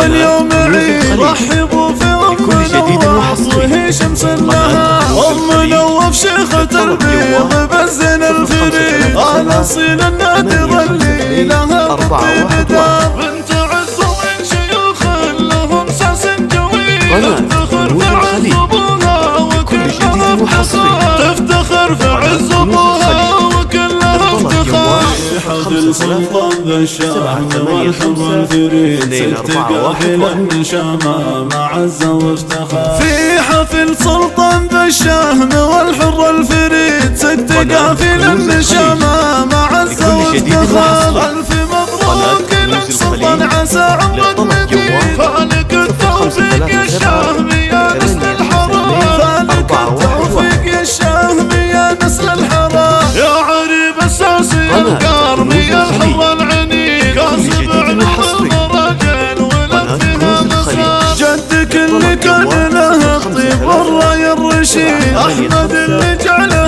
واليوم عيد رحبوا في أم نواف وهي شمس لها أم نواف شيخة البيض بالزين الفريد الأصيل النادر اللي لها بالطيب دار بنت عز من شيوخ لهم ساس جويد تفتخر في عز أبوها وكلها افتخار تفتخر في عز أبوها وكلها افتخار في حفل سلطان ذا الشام والحر الفريد ست قافلة نشامة مع عز وافتخار في حفل سلطان ذا الشام والحر الفريد ست قافلة نشامة مع عز وافتخار ألف مبروك للسلطان عسى عمرك مديد فالك التوفيق يا الشام يا نسل الحرام فالك التوفيق يا الشام يا نسل الحرام يا عريب الساسي القارمي يا الحر العنيد كاسب علوم المراجل ولد فيها مسار جدك اللي كان له الطيب والراي الرشيد أحمد اللي جعله